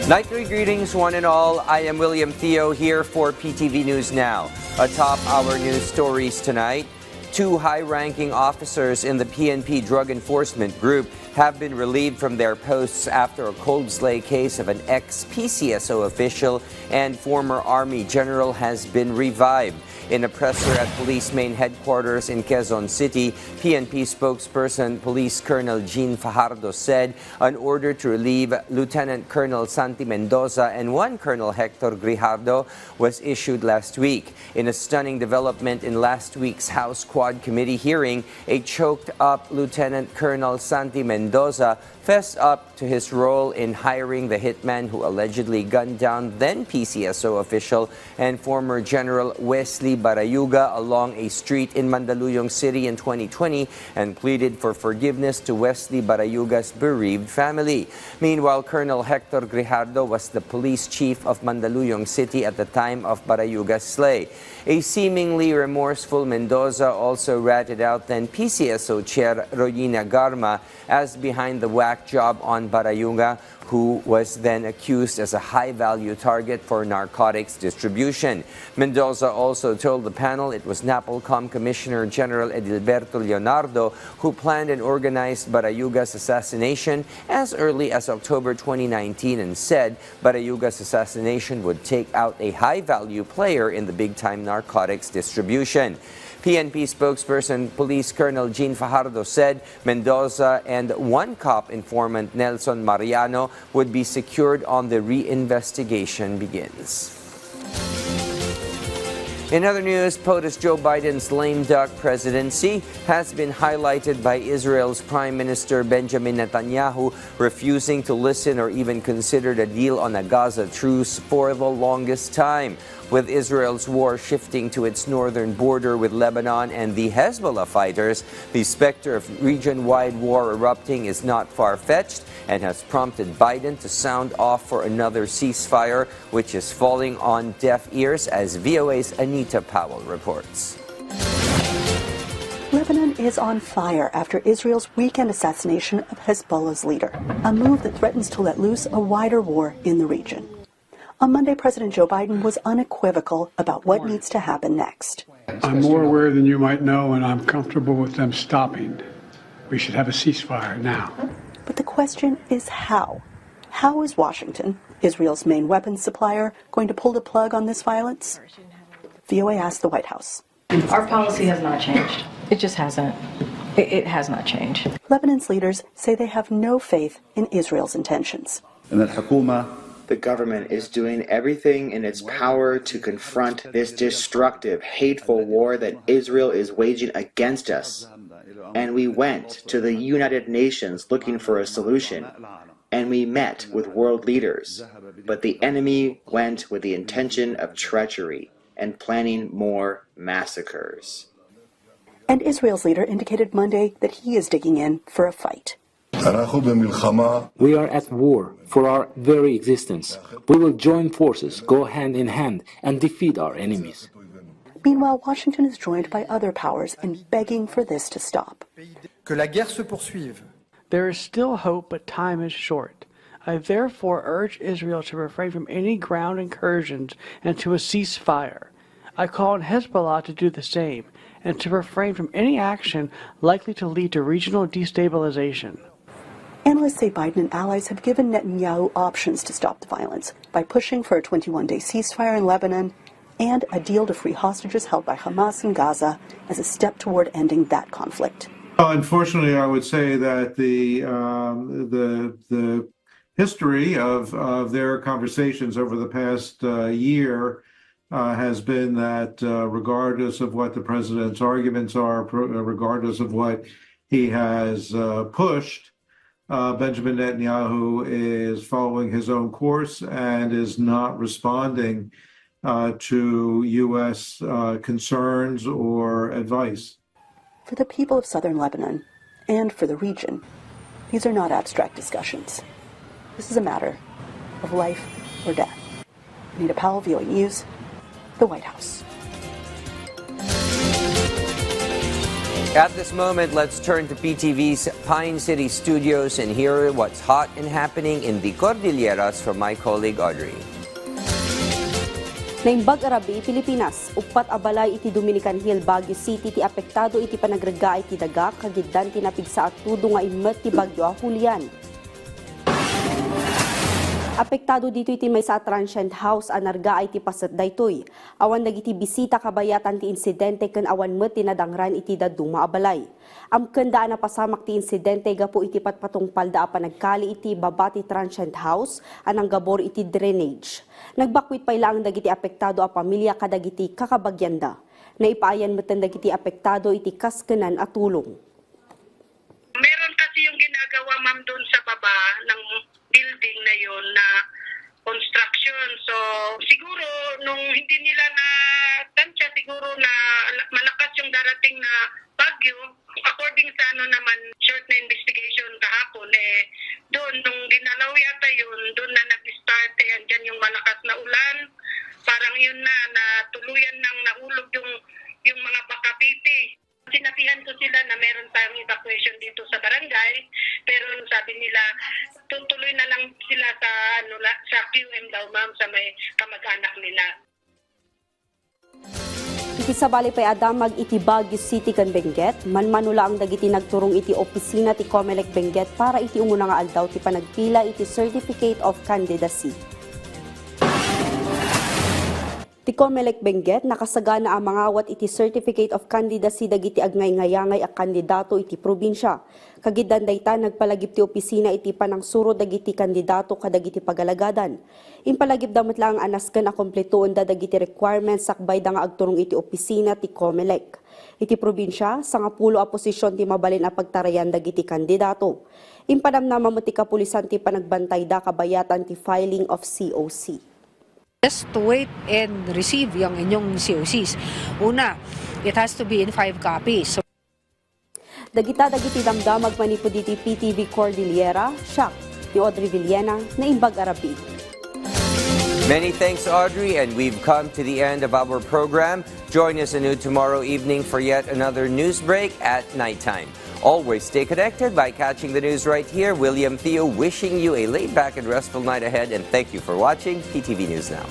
Nightly greetings, one and all. I am William Theo here for PTV News Now. Atop our news stories tonight, two high-ranking officers in the PNP Drug Enforcement Group have been relieved from their posts after a cold slay case of an ex-PCSO official and former Army general has been revived. In a presser at police main headquarters in Quezon City, PNP spokesperson Police Colonel Jean Fajardo said an order to relieve Lieutenant Colonel Santi Mendoza and one Colonel Hector Grijaldo was issued last week. In a stunning development in last week's House Quad Committee hearing, a choked-up Lieutenant Colonel Santi Mendoza fessed up to his role in hiring the hitman who allegedly gunned down then PCSO official and former General Wesley Barayuga along a street in Mandaluyong City in 2020 and pleaded for forgiveness to Wesley Barayuga's bereaved family. Meanwhile, Colonel Hector Grijaldo was the police chief of Mandaluyong City at the time of Barayuga's slay. A seemingly remorseful Mendoza also ratted out then PCSO chair Royina Garma as behind the whack job on Barayuga, who was then accused as a high-value target for narcotics distribution. Mendoza also told the panel it was NAPOLCOM Commissioner General Edilberto Leonardo who planned and organized Barayuga's assassination as early as October 2019 and said Barayuga's assassination would take out a high-value player in the big-time narcotics distribution. PNP spokesperson Police Colonel Jean Fajardo said Mendoza and one cop informant Nelson Mariano would be secured on the reinvestigation begins. In other news, POTUS Joe Biden's lame duck presidency has been highlighted by Israel's Prime Minister Benjamin Netanyahu refusing to listen or even consider the deal on a Gaza truce for the longest time. With Israel's war shifting to its northern border with Lebanon and the Hezbollah fighters, the specter of region-wide war erupting is not far-fetched and has prompted Biden to sound off for another ceasefire, which is falling on deaf ears, as VOA's Anita Powell reports. Lebanon is on fire after Israel's weekend assassination of Hezbollah's leader, a move that threatens to let loose a wider war in the region. On Monday, President Joe Biden was unequivocal about what needs to happen next. I'm more aware than you might know, and I'm comfortable with them stopping. We should have a ceasefire now. But the question is how? How is Washington, Israel's main weapons supplier, going to pull the plug on this violence? VOA asked the White House. Our policy has not changed. It just hasn't. It has not changed. Lebanon's leaders say they have no faith in Israel's intentions. The government is doing everything in its power to confront this destructive, hateful war that Israel is waging against us. And we went to the United Nations looking for a solution, and we met with world leaders. But the enemy went with the intention of treachery and planning more massacres. And Israel's leader indicated Monday that he is digging in for a fight. We are at war for our very existence. We will join forces, go hand in hand, and defeat our enemies. Meanwhile, Washington is joined by other powers in begging for this to stop. There is still hope, but time is short. I therefore urge Israel to refrain from any ground incursions and to a ceasefire. I call on Hezbollah to do the same and to refrain from any action likely to lead to regional destabilization. Analysts say Biden and allies have given Netanyahu options to stop the violence by pushing for a 21-day ceasefire in Lebanon and a deal to free hostages held by Hamas in Gaza as a step toward ending that conflict. Unfortunately, I would say that the history of their conversations over the past year has been that regardless of what the president's arguments are, regardless of what he has pushed, Benjamin Netanyahu is following his own course and is not responding to U.S. concerns or advice. For the people of southern Lebanon and for the region, these are not abstract discussions. This is a matter of life or death. Anita Powell, VOA News, the White House. At this moment, let's turn to PTV's Pine City studios and hear what's hot and happening in the Cordilleras from my colleague Audrey. Naimbag Arabi, Pilipinas, upat abalay iti Dominican Hill, Baguio City, ti apektado iti panagrega iti daga, kagiddan tinapig sa atudo nga imet ti Bagyo Julian. Apektado dito iti may sa transient house anarga iti pasat daytoy. Awan dagiti bisita kabayatan ti insidente ken awan met tinadangran iti daduma abalay. Amken daan na pasamak ti insidente gapo iti patpatong palda apan nagkali iti babati transient house anang gabor iti drainage. Nagbakwit pa ilang dagiti apektado a pamilya kadagiti kakabagyanda. Naipaayan metten dagiti apektado iti kaskenan at tulong. Meron kasi yung ginagawa ma'am doon sa baba ng building na yon na construction. So siguro nung hindi nila na tansya, siguro na malakas yung darating na bagyo. According sa naman short na investigation kahapon, doon nung ginalaw yata yun, doon na nag-start andyan yung malakas na ulan. Parang yun na tuluyan nang nahulog yung mga bakabiti. Sinabihan ko sila na meron tayong evacuation dito sa barangay, pero sabi nila tutuloy na lang sila sa QM daw ma'am, sa may kamag-anak nila. Iti sabali pay adamag iti Baguio City ken Benguet, manmanula ang dagiti nagturong iti opisina ti Comelec Benguet para iti umuna nga aldaw ti panagpila iti Certificate of Candidacy. Ti Comelec Benguet nakasagana ang mangawat iti Certificate of Candidacy dagiti agngay-ngayangay a kandidato iti probinsya. Kagiddan dayta nagpalagip ti opisina iti panangsuro dagiti kandidato kadagiti pagalagadan. Impalagip damat lang anasken a kompletuon da dagiti requirements sakbay da nga agturong iti opisina ti Comelec. Iti probinsya, 10 a posisyon ti mabalin a pagtarayan dagiti kandidato. Impanamnama mo ti kapulisan ti panagbantay da kabayatan ti filing of COC. Just to wait and receive yung inyong COCs. Una, it has to be in 5 copies. So, dagiti damdamag manipod iti PTV Cordillera, siya, ni Audrey Villena, na Imbag Arabi. Many thanks, Audrey, and we've come to the end of our program. Join us anew tomorrow evening for yet another news break at nighttime. Always stay connected by catching the news right here. William Theo wishing you a laid-back and restful night ahead, and thank you for watching PTV News Now.